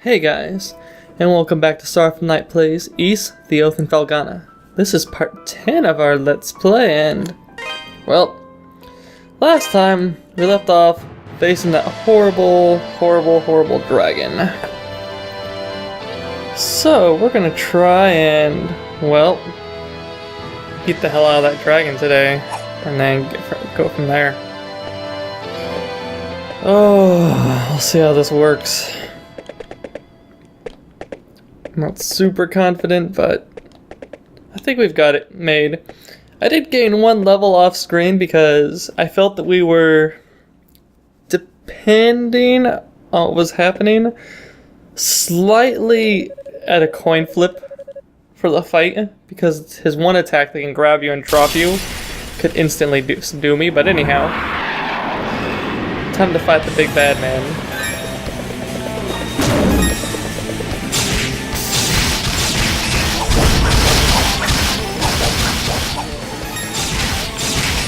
Hey guys, and welcome back to Saraphimknight Plays Ys, the Oath in Felghana. This is part 10 of our Let's Play, and, well, last time we left off facing that horrible dragon. So, we're gonna try and, well, beat the hell out of that dragon today, and then go from there. Oh, we'll see how this works. I'm not super confident, but I think we've got it made. I did gain one level off screen because I felt that we were, depending on what was happening, slightly at a coin flip for the fight, because his one attack that can grab you and drop you could instantly do me. But anyhow, time to fight the big bad man.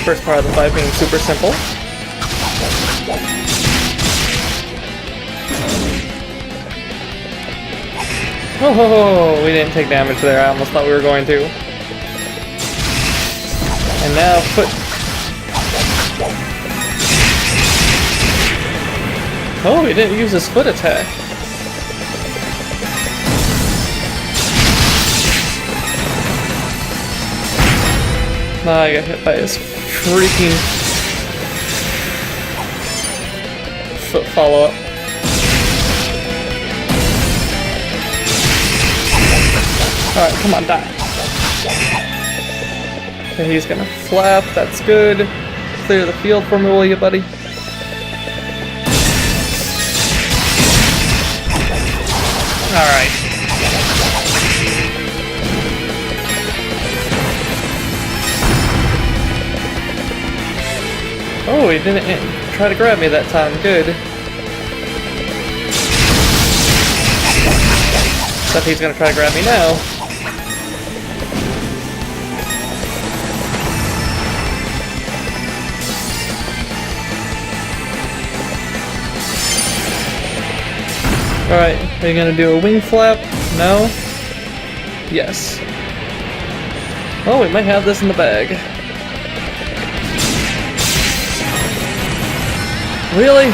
First part of the fight being super simple. Oh, we didn't take damage there. I almost thought we were going to. And now foot. Oh, he didn't use his foot attack. I got hit by his freaking foot follow-up. Alright, come on, die. Okay, he's gonna flap, that's good. Clear the field for me, will you, buddy? Alright. Oh, he didn't try to grab me that time. Good. Except he's gonna try to grab me now. Alright, are you gonna do a wing flap? No? Yes. Oh, we might have this in the bag. Really?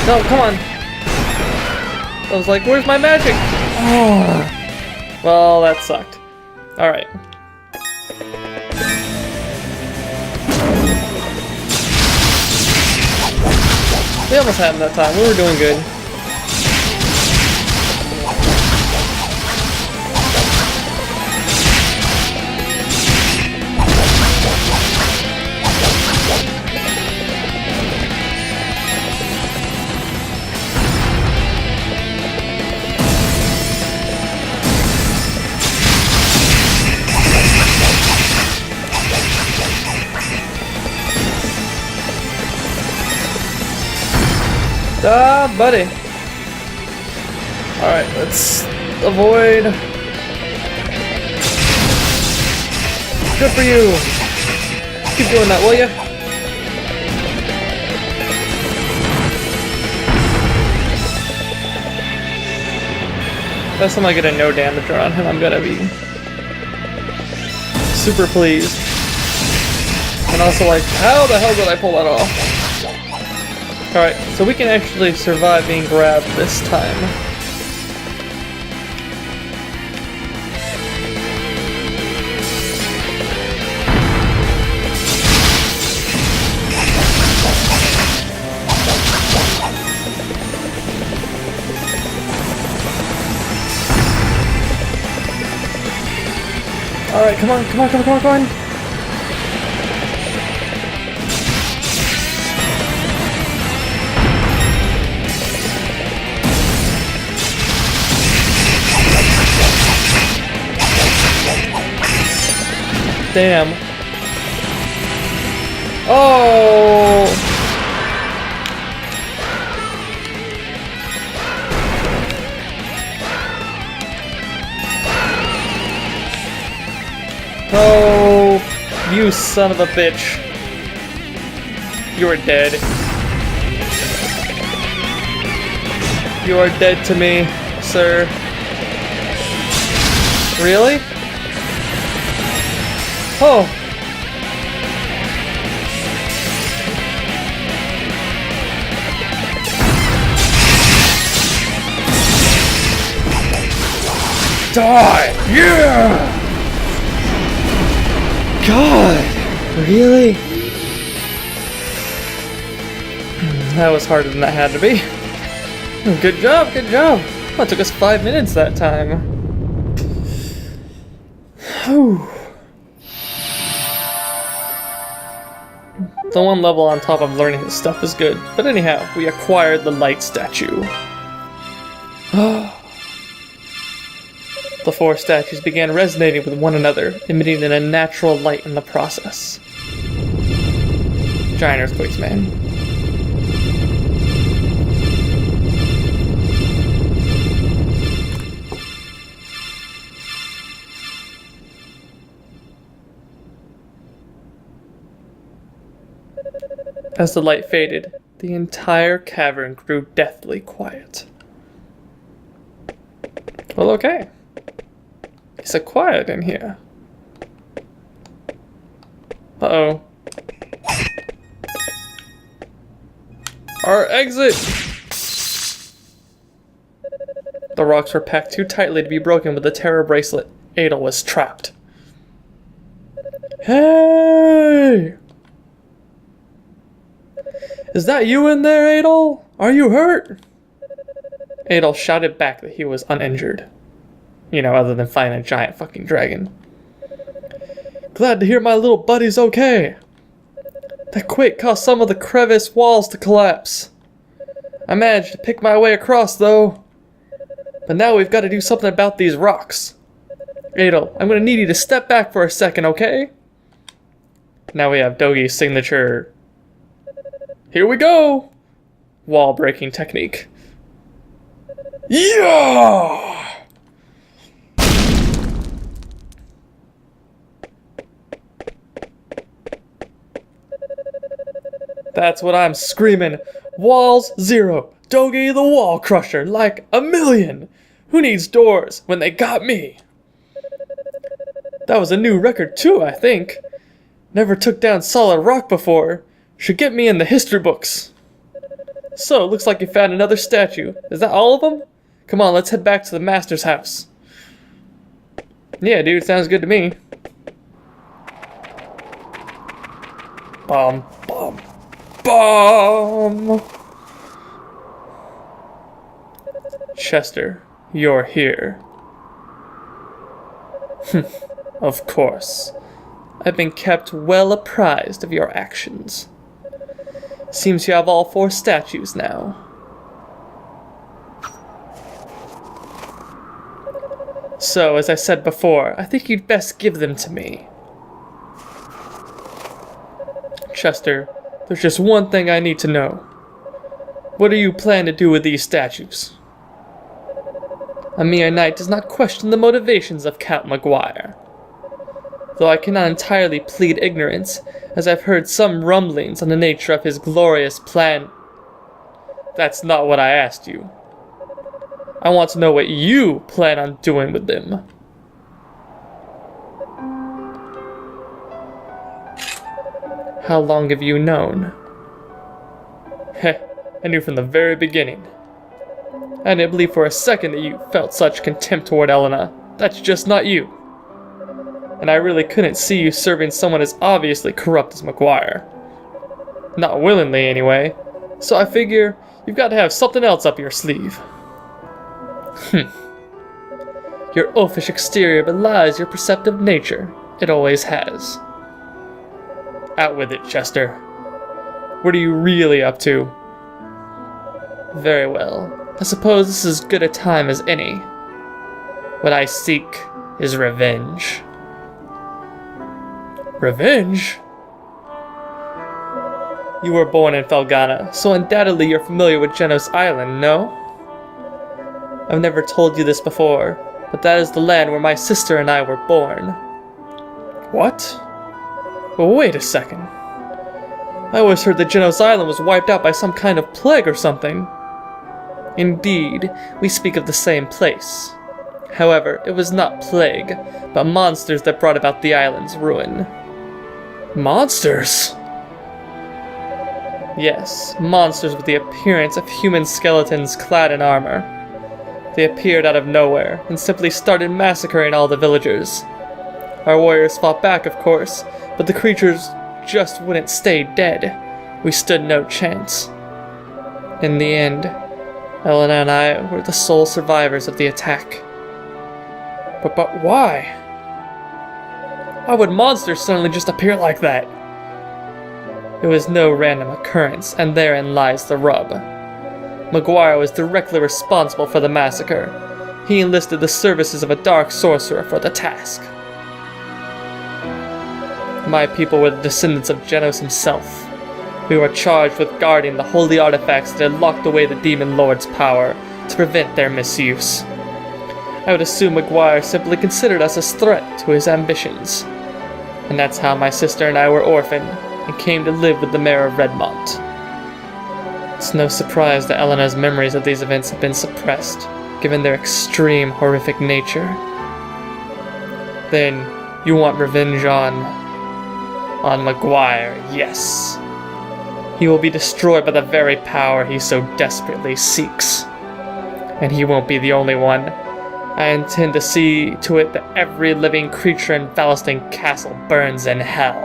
No, come on. I was like, where's my magic? Oh. Well, that sucked. Alright. We almost had him that time. We were doing good. Ah, buddy. Alright, let's avoid. Good for you. Keep doing that, will ya? Last time I get a no damage on him, I'm gonna be super pleased. And also like, how the hell did I pull that off? Alright, so we can actually survive being grabbed this time. Alright, come on. Damn. Oh! No! You son of a bitch. You are dead. You are dead to me, sir. Really? Oh. Die! Yeah! God! Really? That was harder than that had to be. Good job, good job. Well, it took us 5 minutes that time. Whew. The one level on top of learning this stuff is good. But anyhow, we acquired the light statue. The 4 statues began resonating with one another, emitting an unnatural light in the process. Giant earthquakes, man. As the light faded, the entire cavern grew deathly quiet. Well, okay. It's so quiet in here. Uh-oh. Our exit! The rocks were packed too tightly to be broken with the terror bracelet. Adel was trapped. Hey! Is that you in there, Adel? Are you hurt? Adel shouted back that he was uninjured. You know, other than fighting a giant fucking dragon. Glad to hear my little buddy's okay. That quake caused some of the crevice walls to collapse. I managed to pick my way across, though. But now we've got to do something about these rocks. Adel, I'm gonna need you to step back for a second, okay? Now we have Dogi's signature. Here we go! Wall breaking technique. Yeah! That's what I'm screaming. Walls 0. Dogi the wall crusher, like a million. Who needs doors when they got me? That was a new record too, I think. Never took down solid rock before. Should get me in the history books. So, looks like you found another statue. Is that all of them? Come on, let's head back to the master's house. Yeah, dude, sounds good to me. Bomb, bomb, bomb! Chester, you're here. Of course. I've been kept well apprised of your actions. Seems you have all 4 statues now. So, as I said before, I think you'd best give them to me. Chester, there's just one thing I need to know. What do you plan to do with these statues? A mere knight does not question the motivations of Count Maguire. Though I cannot entirely plead ignorance, as I've heard some rumblings on the nature of his glorious plan. That's not what I asked you. I want to know what you plan on doing with them. How long have you known? Heh, I knew from the very beginning. I didn't believe for a second that you felt such contempt toward Elena. That's just not you. And I really couldn't see you serving someone as obviously corrupt as Maguire. Not willingly, anyway. So I figure you've got to have something else up your sleeve. Your oafish exterior belies your perceptive nature. It always has. Out with it, Chester. What are you really up to? Very well. I suppose this is as good a time as any. What I seek is revenge. Revenge? You were born in Felghana, so undoubtedly you're familiar with Genos Island, no? I've never told you this before, but that is the land where my sister and I were born. What? But wait a second. I always heard that Genos Island was wiped out by some kind of plague or something. Indeed, we speak of the same place. However, it was not plague, but monsters that brought about the island's ruin. Monsters? Yes, monsters with the appearance of human skeletons clad in armor. They appeared out of nowhere and simply started massacring all the villagers. Our warriors fought back, of course, but the creatures just wouldn't stay dead. We stood no chance. In the end, Elena and I were the sole survivors of the attack. But why? Why would monsters suddenly just appear like that? It was no random occurrence, and therein lies the rub. Maguire was directly responsible for the massacre. He enlisted the services of a dark sorcerer for the task. My people were the descendants of Genos himself. We were charged with guarding the holy artifacts that had locked away the Demon Lord's power to prevent their misuse. I would assume Maguire simply considered us a threat to his ambitions. And that's how my sister and I were orphaned and came to live with the mayor of Redmont. It's no surprise that Elena's memories of these events have been suppressed, given their extreme, horrific nature. Then, you want revenge on Maguire, yes. He will be destroyed by the very power he so desperately seeks. And he won't be the only one. I intend to see to it that every living creature in Valestein Castle burns in hell.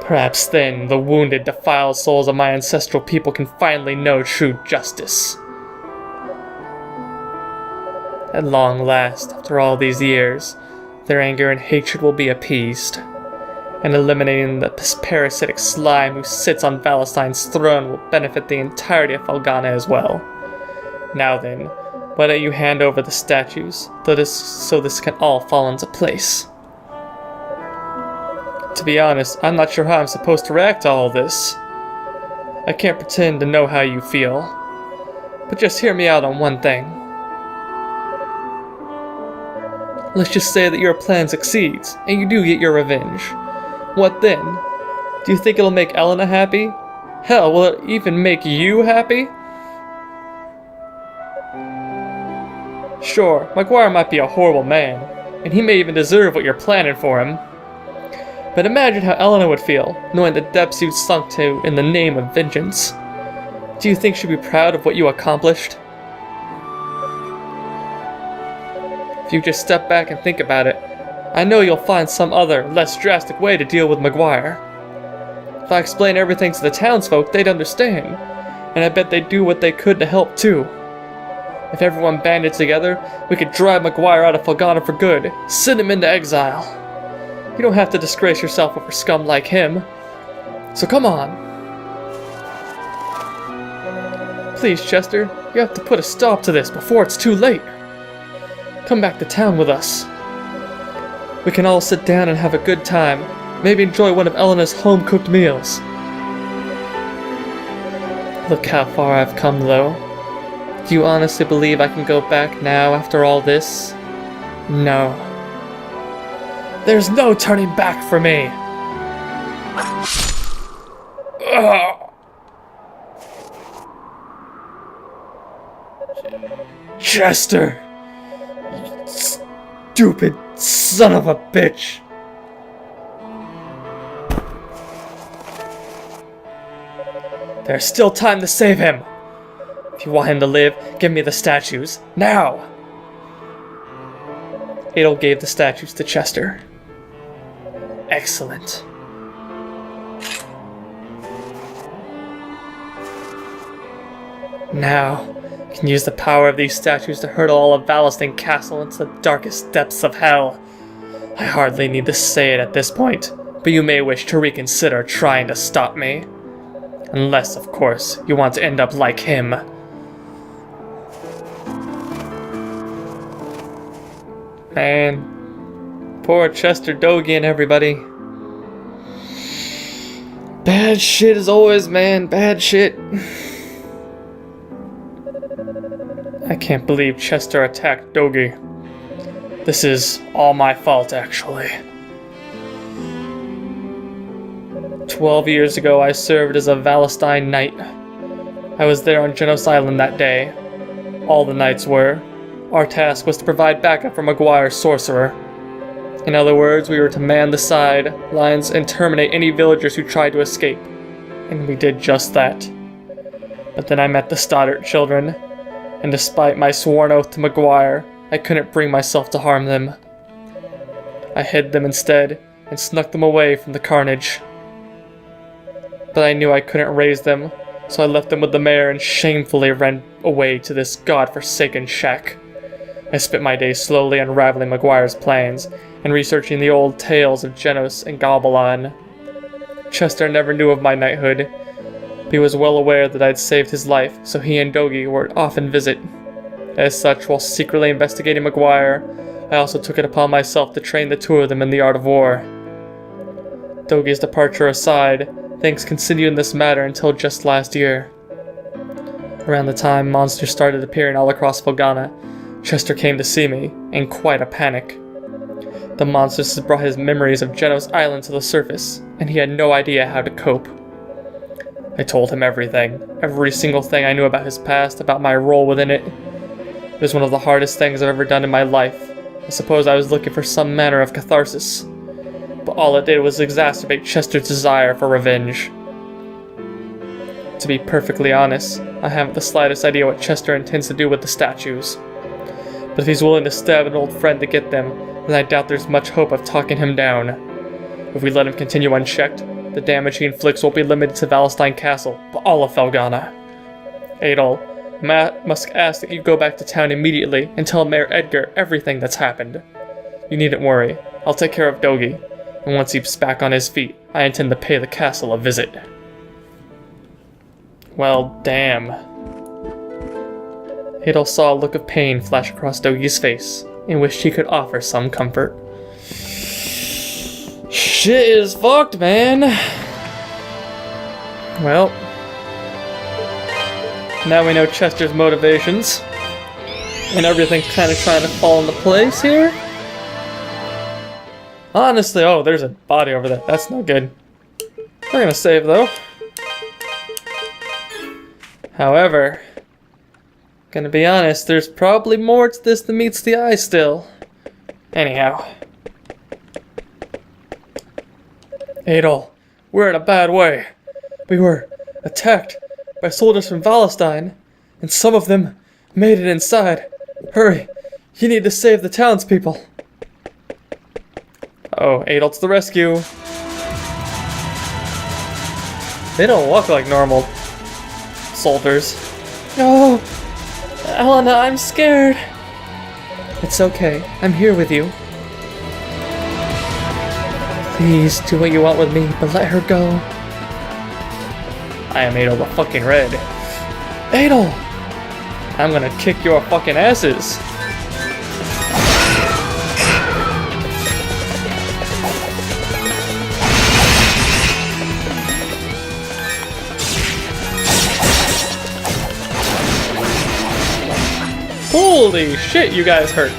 Perhaps then the wounded, defiled souls of my ancestral people can finally know true justice. At long last, after all these years, their anger and hatred will be appeased, and eliminating the parasitic slime who sits on Valestein's throne will benefit the entirety of Felghana as well. Now then, why don't you hand over the statues, so this can all fall into place? To be honest, I'm not sure how I'm supposed to react to all this. I can't pretend to know how you feel. But just hear me out on one thing. Let's just say that your plan succeeds, and you do get your revenge. What then? Do you think it'll make Elena happy? Hell, will it even make you happy? Sure, Maguire might be a horrible man, and he may even deserve what you're planning for him. But imagine how Elena would feel, knowing the depths you'd sunk to in the name of vengeance. Do you think she'd be proud of what you accomplished? If you just step back and think about it, I know you'll find some other, less drastic way to deal with Maguire. If I explain everything to the townsfolk, they'd understand, and I bet they'd do what they could to help too. If everyone banded together, we could drive Maguire out of Felghana for good, send him into exile. You don't have to disgrace yourself over scum like him. So come on. Please, Chester, you have to put a stop to this before it's too late. Come back to town with us. We can all sit down and have a good time. Maybe enjoy one of Elena's home-cooked meals. Look how far I've come, though. Do you honestly believe I can go back now after all this? No. There's no turning back for me! Ugh. Chester! You stupid son of a bitch! There's still time to save him! If you want him to live, give me the statues. Now! Adel gave the statues to Chester. Excellent. Now, you can use the power of these statues to hurtle all of Valestein Castle into the darkest depths of hell. I hardly need to say it at this point, but you may wish to reconsider trying to stop me. Unless, of course, you want to end up like him. Man, poor Chester Dogie and everybody. Bad shit as always, man. Bad shit. I can't believe Chester attacked Dogie. This is all my fault, actually. 12 years ago, I served as a Valestein Knight. I was there on Genos Island that day. All the knights were. Our task was to provide backup for Maguire's sorcerer. In other words, we were to man the sidelines and terminate any villagers who tried to escape. And we did just that. But then I met the Stoddart children, and despite my sworn oath to Maguire, I couldn't bring myself to harm them. I hid them instead, and snuck them away from the carnage. But I knew I couldn't raise them, so I left them with the mayor and shamefully ran away to this god-forsaken shack. I spent my days slowly unraveling Maguire's plans, and researching the old tales of Genos and Gobbelon. Chester never knew of my knighthood, but he was well aware that I'd saved his life, so he and Dogi were at often visit. As such, while secretly investigating Maguire, I also took it upon myself to train the two of them in the art of war. Dogi's departure aside, things continued in this matter until just last year. Around the time monsters started appearing all across Felghana, Chester came to see me, in quite a panic. The monsters had brought his memories of Genos Island to the surface, and he had no idea how to cope. I told him everything, every single thing I knew about his past, about my role within it. It was one of the hardest things I've ever done in my life. I suppose I was looking for some manner of catharsis, but all it did was exacerbate Chester's desire for revenge. To be perfectly honest, I haven't the slightest idea what Chester intends to do with the statues. But if he's willing to stab an old friend to get them, then I doubt there's much hope of talking him down. If we let him continue unchecked, the damage he inflicts won't be limited to Valestein Castle, but all of Felghana. Adol, must ask that you go back to town immediately and tell Mayor Edgar everything that's happened. You needn't worry, I'll take care of Dogi, and once he's back on his feet, I intend to pay the castle a visit. Well, damn. Adol saw a look of pain flash across Dogi's face, and wished he could offer some comfort. Shit is fucked, man! Well, now we know Chester's motivations, and everything's kind of trying to fall into place here. Honestly, oh, there's a body over there. That's not good. We're gonna save, though. However, gonna be honest, there's probably more to this than meets the eye still. Anyhow. Adol, we're in a bad way. We were attacked by soldiers from Valestein, and some of them made it inside. Hurry, you need to save the townspeople. Oh, Adol to the rescue. They don't walk like normal soldiers. No, Elena, I'm scared. It's okay, I'm here with you. Please do what you want with me, but let her go. I am Adol the fucking Red. Adol! I'm gonna kick your fucking asses. Holy shit, you guys hurt.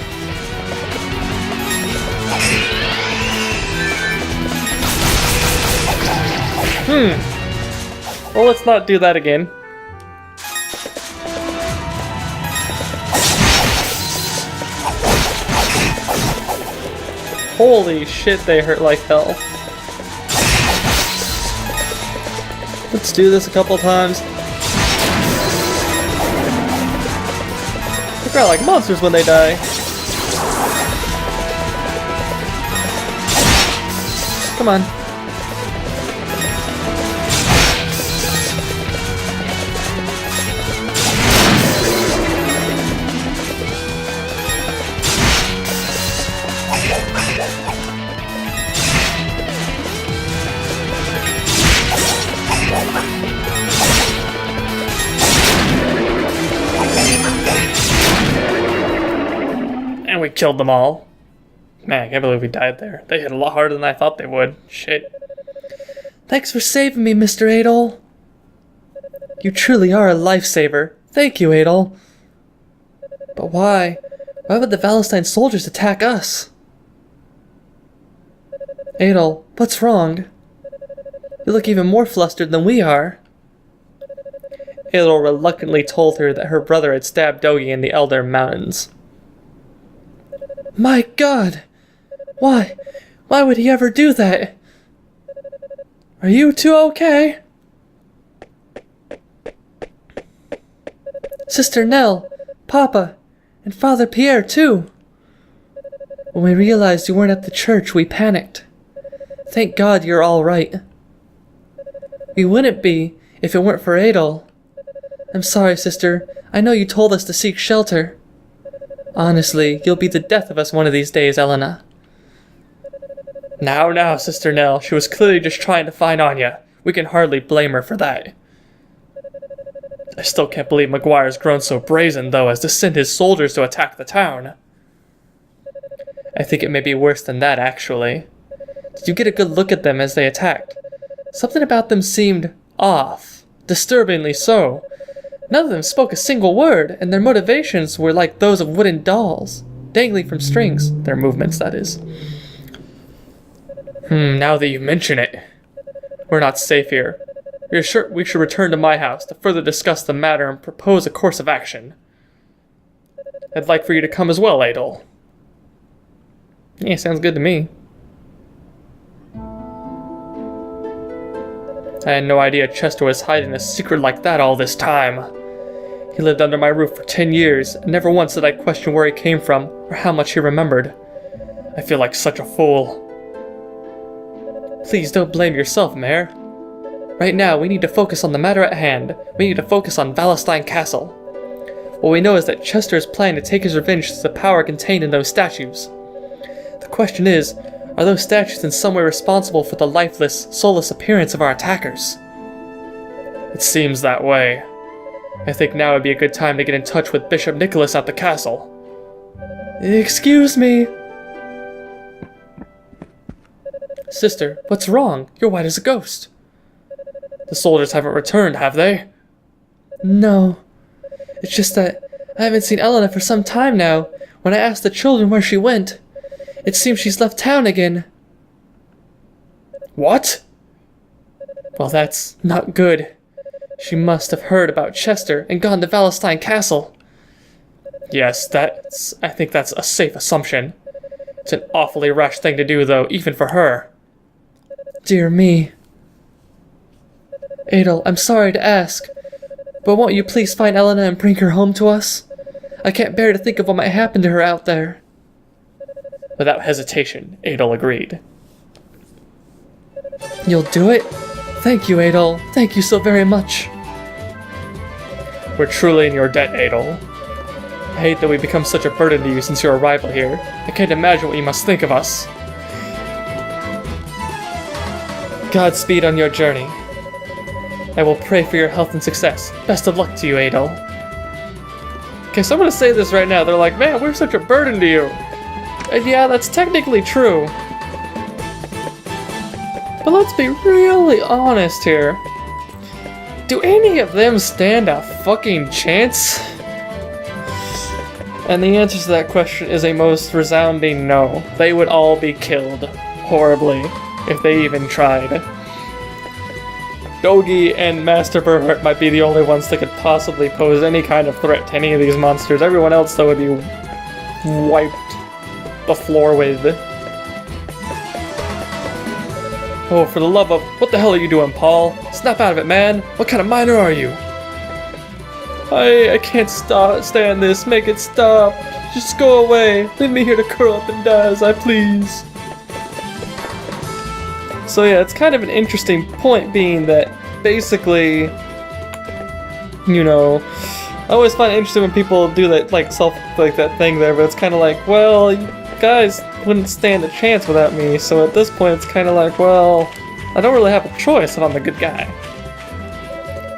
Well, let's not do that again. Holy shit, they hurt like hell. Let's do this a couple times. They cry like monsters when they die. Come on. And we killed them all. Man, I can't believe we died there. They hit a lot harder than I thought they would. Shit. Thanks for saving me, Mr. Adol. You truly are a lifesaver. Thank you, Adol. But why? Why would the Valestein soldiers attack us? Adol, what's wrong? You look even more flustered than we are. Adol reluctantly told her that her brother had stabbed Dogi in the Elder Mountains. My God! Why? Why would he ever do that? Are you two okay? Sister Nell, Papa, and Father Pierre too. When we realized you weren't at the church, we panicked. Thank God you're all right. We wouldn't be if it weren't for Adol. I'm sorry, sister. I know you told us to seek shelter. Honestly, you'll be the death of us one of these days, Elena. Now, Sister Nell. She was clearly just trying to find Anya. We can hardly blame her for that. I still can't believe Maguire's grown so brazen, though, as to send his soldiers to attack the town. I think it may be worse than that, actually. Did you get a good look at them as they attacked? Something about them seemed off. Disturbingly so. None of them spoke a single word, and their motivations were like those of wooden dolls, dangling from strings. Their movements, that is. Now that you mention it, we're not safe here. We should return to my house to further discuss the matter and propose a course of action. I'd like for you to come as well, Adol. Yeah, sounds good to me. I had no idea Chester was hiding a secret like that all this time. He lived under my roof for 10 years, and never once did I question where he came from or how much he remembered. I feel like such a fool. Please don't blame yourself, Mare. Right now, we need to focus on the matter at hand. We need to focus on Valestein Castle. What we know is that Chester is planning to take his revenge to the power contained in those statues. The question is, are those statues in some way responsible for the lifeless, soulless appearance of our attackers? It seems that way. I think now would be a good time to get in touch with Bishop Nicholas at the castle. Excuse me. Sister, what's wrong? You're white as a ghost. The soldiers haven't returned, have they? No. It's just that I haven't seen Elena for some time now. When I asked the children where she went, it seems she's left town again. What? Well, that's not good. She must have heard about Chester and gone to Valestein Castle. Yes, I think that's a safe assumption. It's an awfully rash thing to do, though, even for her. Dear me. Adol, I'm sorry to ask, but won't you please find Elena and bring her home to us? I can't bear to think of what might happen to her out there. Without hesitation, Adol agreed. You'll do it? Thank you, Adol. Thank you so very much. We're truly in your debt, Adol. I hate that we've become such a burden to you since your arrival here. I can't imagine what you must think of us. Godspeed on your journey. I will pray for your health and success. Best of luck to you, Adol. Okay, so I'm gonna say this right now. They're like, man, we're such a burden to you. And yeah, that's technically true. But let's be really honest here. Do any of them stand a fucking chance? And the answer to that question is a most resounding no. They would all be killed horribly if they even tried. Dogi and Master Berhart might be the only ones that could possibly pose any kind of threat to any of these monsters. Everyone else, though, would be wiped the floor with. Oh, for the love of... What the hell are you doing, Paul? Snap out of it, man! What kind of miner are you? I can't stand this. Make it stop. Just go away. Leave me here to curl up and die as I please. So yeah, it's kind of an interesting point being that basically, you know, I always find it interesting when people do that, like that thing there, but it's kind of like, well, you guys wouldn't stand a chance without me, so at this point it's kind of like, well, I don't really have a choice if I'm the good guy.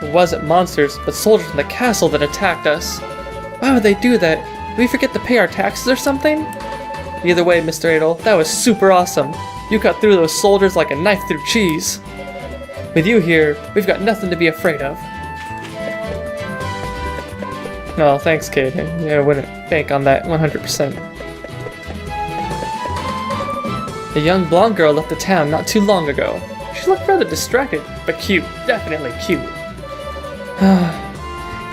It wasn't monsters, but soldiers in the castle that attacked us. Why would they do that? Did we forget to pay our taxes or something? Either way, Mr. Adol, that was super awesome. You cut through those soldiers like a knife through cheese. With you here, we've got nothing to be afraid of. No, thanks, kid. Yeah, I wouldn't bank on that 100%. A young blonde girl left the town not too long ago. She's She looked rather distracted, but cute. Definitely cute.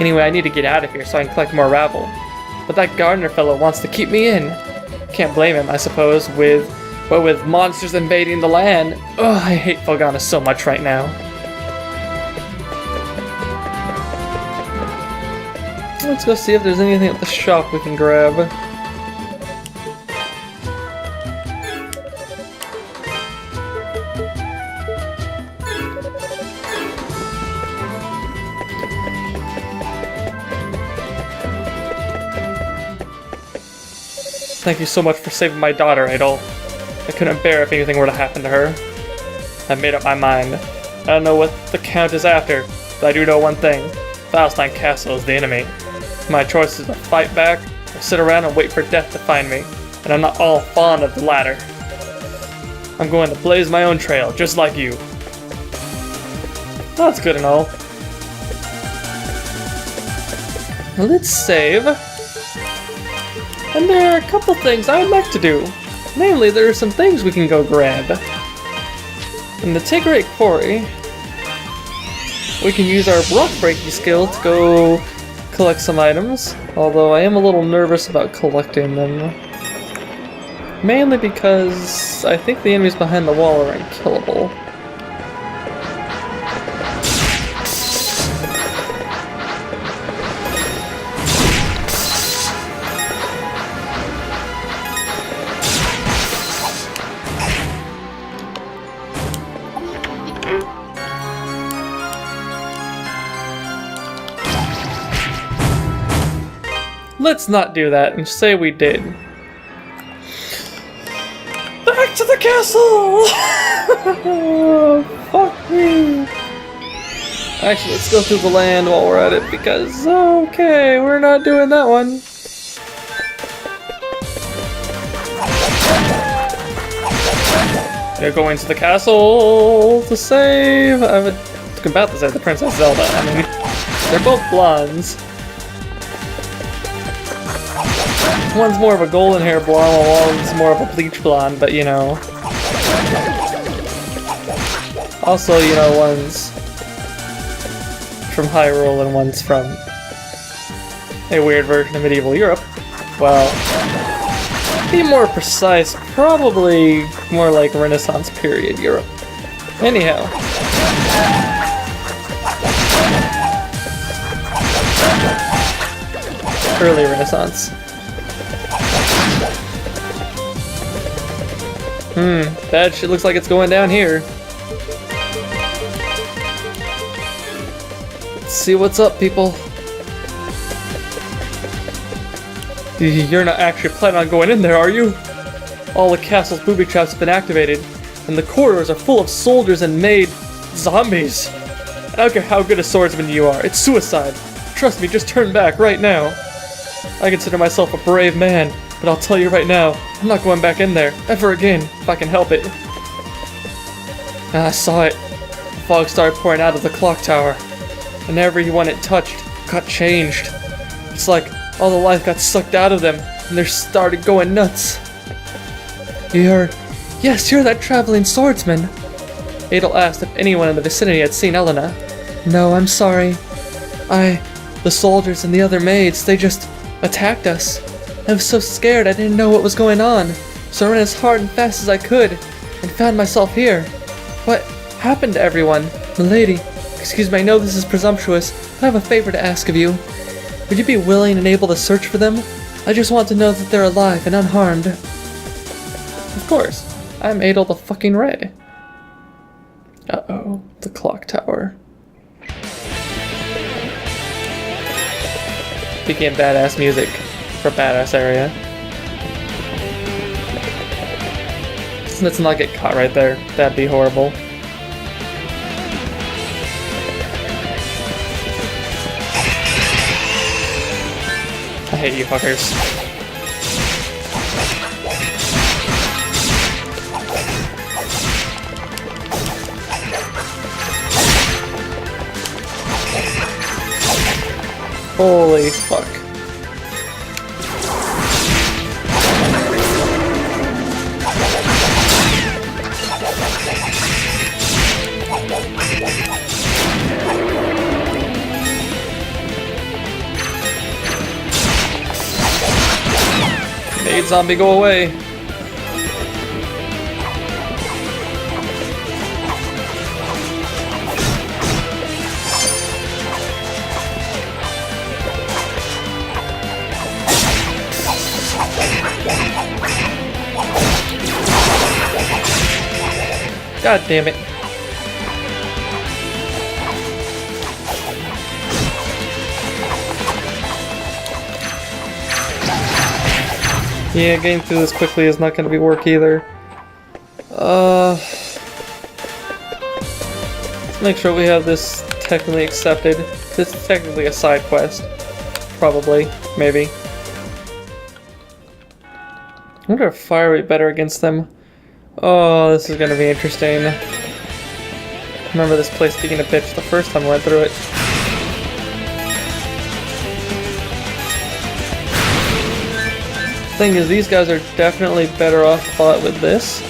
Anyway, I need to get out of here so I can collect more rabble. But that gardener fellow wants to keep me in. Can't blame him, I suppose, with monsters invading the land. Ugh, I hate Felghana so much right now. Let's go see if there's anything at the shop we can grab. Thank you so much for saving my daughter, Idol. I couldn't bear if anything were to happen to her. I made up my mind. I don't know what the Count is after, but I do know one thing. Valestein Castle is the enemy. My choice is to fight back, or sit around and wait for death to find me, and I'm not all fond of the latter. I'm going to blaze my own trail, just like you. That's good and all. Now let's save. And there are a couple things I'd like to do. Namely, there are some things we can go grab. In the Tigray Quarry, we can use our rock breaking skill to go collect some items, although I am a little nervous about collecting them. Mainly because I think the enemies behind the wall are unkillable. Let's not do that and say we did. Back to the castle! Fuck me. Actually, let's go through the land while we're at it because, okay, we're not doing that one. They're going to the castle to save. I was about to say the Princess Zelda. I mean, they're both blondes. One's more of a golden hair blonde, while one's more of a bleach blonde, but you know. Also, you know, one's from Hyrule and one's from a weird version of medieval Europe. Well, to be more precise, probably more like Renaissance period Europe. Anyhow. Early Renaissance. Bad shit looks like it's going down here. Let's see what's up, people. You're not actually planning on going in there, are you? All the castle's booby traps have been activated, and the corridors are full of soldiers and made zombies. I don't care how good a swordsman you are, it's suicide. Trust me, just turn back right now. I consider myself a brave man, but I'll tell you right now, I'm not going back in there, ever again, if I can help it. I saw it. The fog started pouring out of the clock tower, and everyone it touched got changed. It's like all the life got sucked out of them, and they started going nuts. Yes, you're that traveling swordsman. Adel asked if anyone in the vicinity had seen Elena. No, I'm sorry. The soldiers and the other maids, they just attacked us. I was so scared I didn't know what was going on, so I ran as hard and fast as I could, and found myself here. What happened to everyone? Milady, excuse me, I know this is presumptuous, but I have a favor to ask of you. Would you be willing and able to search for them? I just want to know that they're alive and unharmed. Of course, I'm Adel the fucking Ray. Uh-oh, the clock tower. Begin badass music for badass area. Let's not get caught right there. That'd be horrible. I hate you fuckers. Holy fuck. Maid zombie, go away. God damn it. Yeah, getting through this quickly is not going to be work either. Let's make sure we have this technically accepted. This is technically a side quest. Probably. Maybe. I wonder if fire would be better against them. Oh, this is going to be interesting. I remember this place being a bitch the first time I went through it. Thing is, these guys are definitely better off fought with this.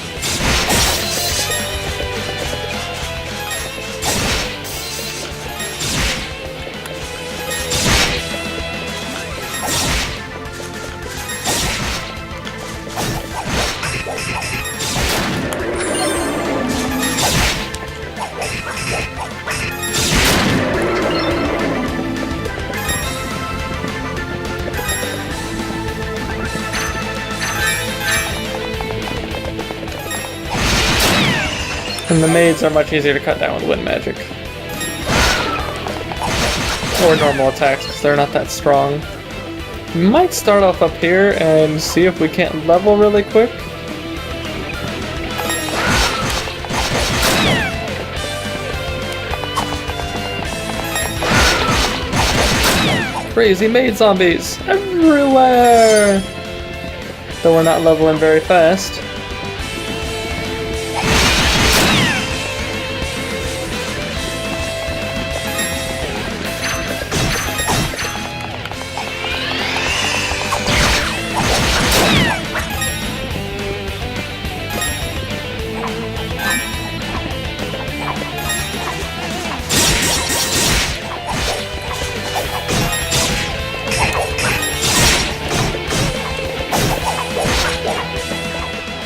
And the maids are much easier to cut down with wind magic. Or normal attacks, because they're not that strong. We might start off up here and see if we can't level really quick. Crazy maid zombies everywhere! Though we're not leveling very fast.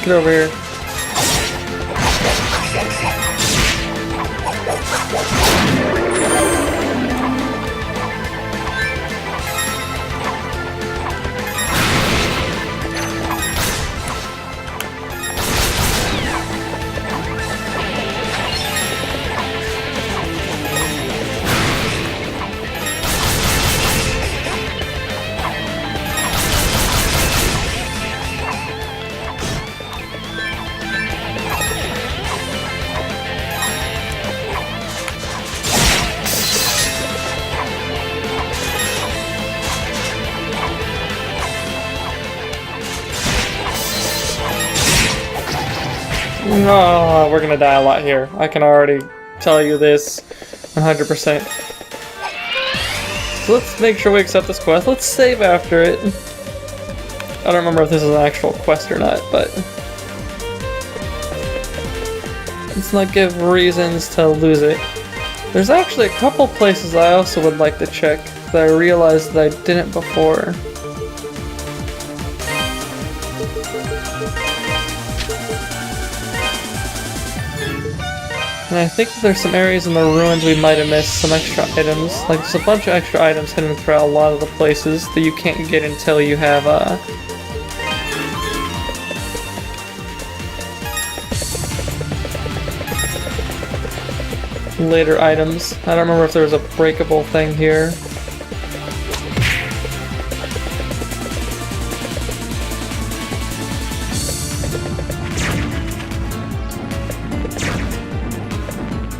Get over here. Oh, we're gonna die a lot here. I can already tell you this 100%. So let's make sure we accept this quest. Let's save after it. I don't remember if this is an actual quest or not, but let's not give reasons to lose it. There's actually a couple places I also would like to check that I realized that I didn't before. And I think there's some areas in the ruins we might have missed some extra items. Like, there's a bunch of extra items hidden throughout a lot of the places that you can't get until you have, later items. I don't remember if there was a breakable thing here.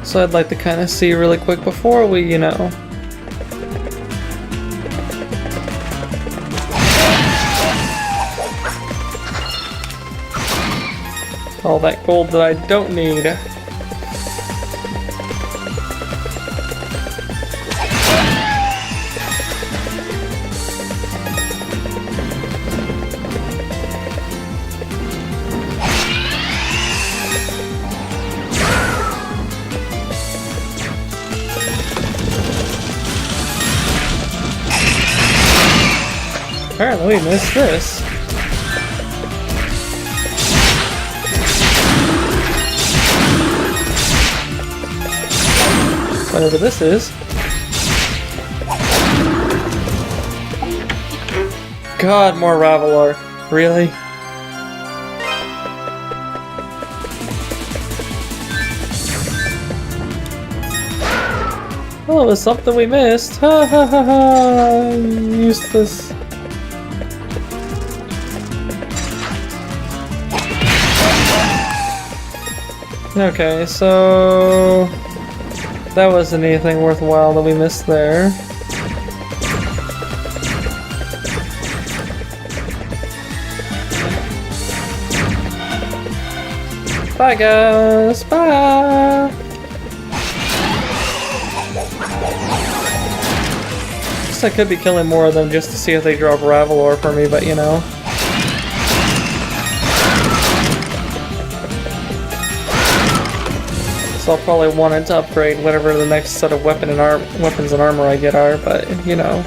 So I'd like to kind of see really quick before we, you know. All that gold that I don't need. Apparently we missed this. whatever this is. God, more Ravelor. Really? Oh, it was something we missed. Ha ha ha ha! Useless. Okay, so that wasn't anything worthwhile that we missed there. Bye guys, bye! Guess I could be killing more of them just to see if they drop Ravelor for me, but you know. So I'll probably want it to upgrade whatever the next set of weapons and armor I get are, but you know.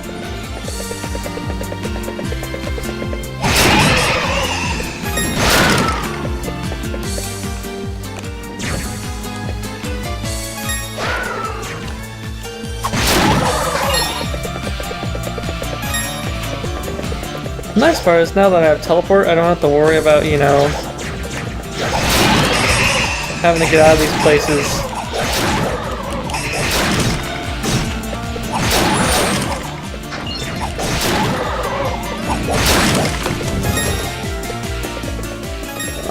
The nice part is now that I have teleport, I don't have to worry about, you know, having to get out of these places.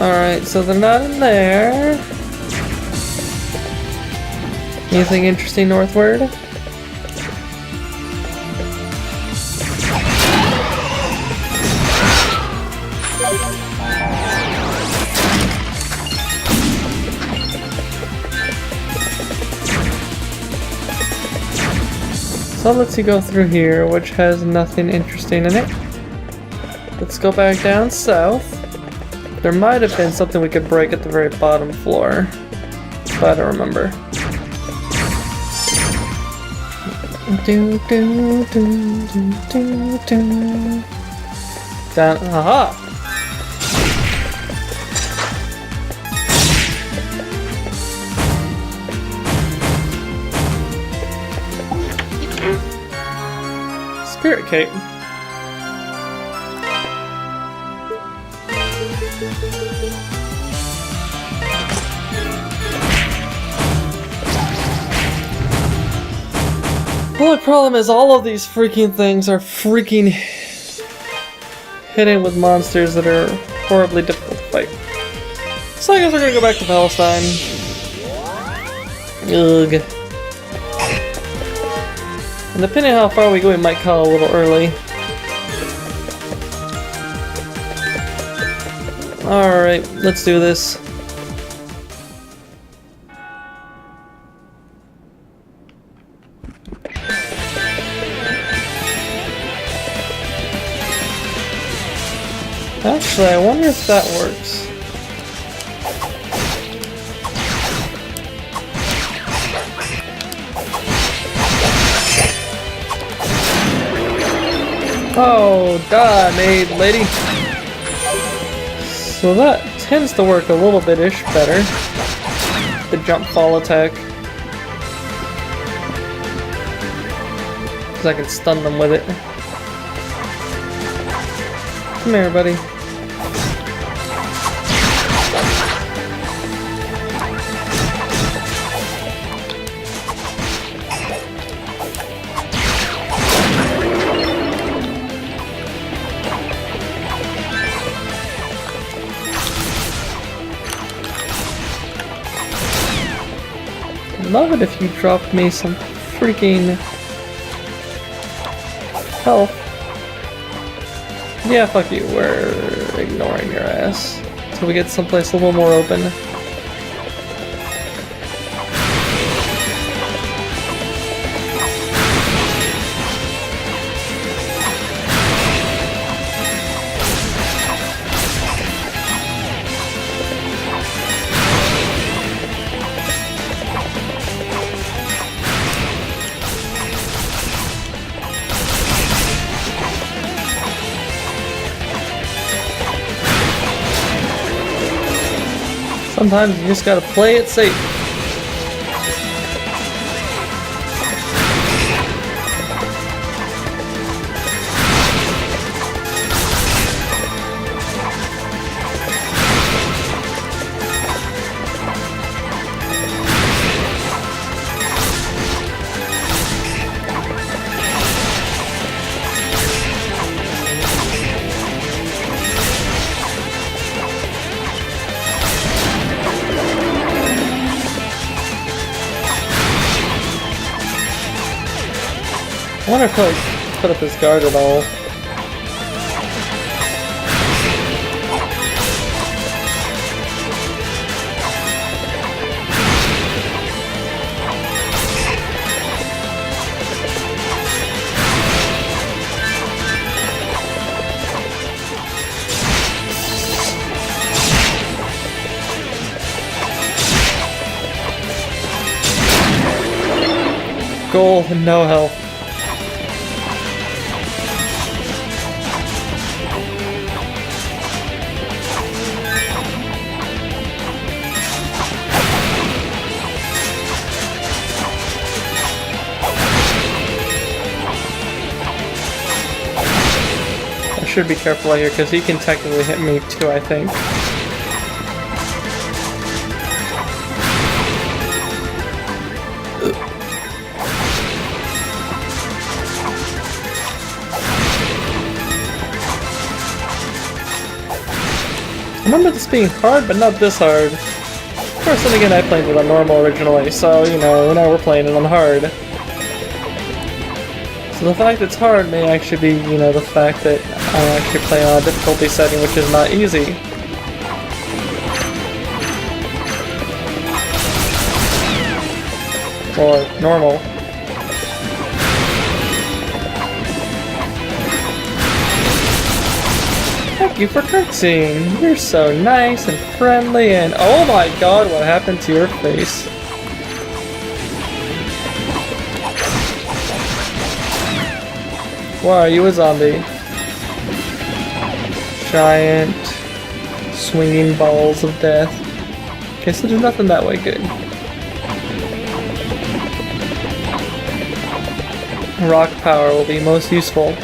Alright, so they're not in there. Anything interesting northward? So let's see, go through here, which has nothing interesting in it. Let's go back down south. There might have been something we could break at the very bottom floor, but I don't remember. Down, aha! Spirit Cape. The only problem is all of these freaking things are freaking hidden with monsters that are horribly difficult to fight. So I guess we're gonna go back to Valestein. Ugh. And depending on how far we go, we might call a little early. Alright, let's do this. Actually, I wonder if that works. Oh, die, maid lady. So that tends to work a little bit-ish better. The jump fall attack. Because I can stun them with it. Come here, buddy. Love it if you dropped me some freaking health. Yeah, fuck you. We're ignoring your ass until we get someplace a little more open. Sometimes you just gotta play it safe. I wonder if he'll put up his guard at all. Goal and no health. I should be careful out here because he can technically hit me too, I think. I remember this being hard, but not this hard. Of course, then again, I played it on normal originally, so, you know, now we're playing it on hard. So the fact it's hard may actually be, you know, the fact that I'm actually playing on a difficulty setting, which is not easy. Or normal. Thank you for curtsying. You're so nice and friendly and oh my god, what happened to your face? Why are you a zombie? Giant swinging balls of death. Okay, so there's nothing that way good. Rock power will be most useful.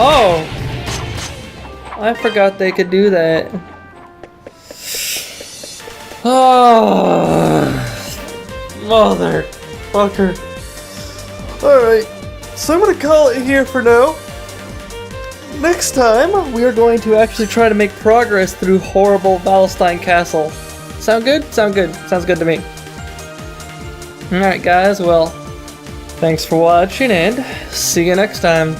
Oh! I forgot they could do that. Oh! Motherfucker. Alright, so I'm gonna call it here for now. Next time, we are going to actually try to make progress through horrible Valestein Castle. Sound good? Sound good. Sounds good to me. Alright guys, well, thanks for watching and see you next time.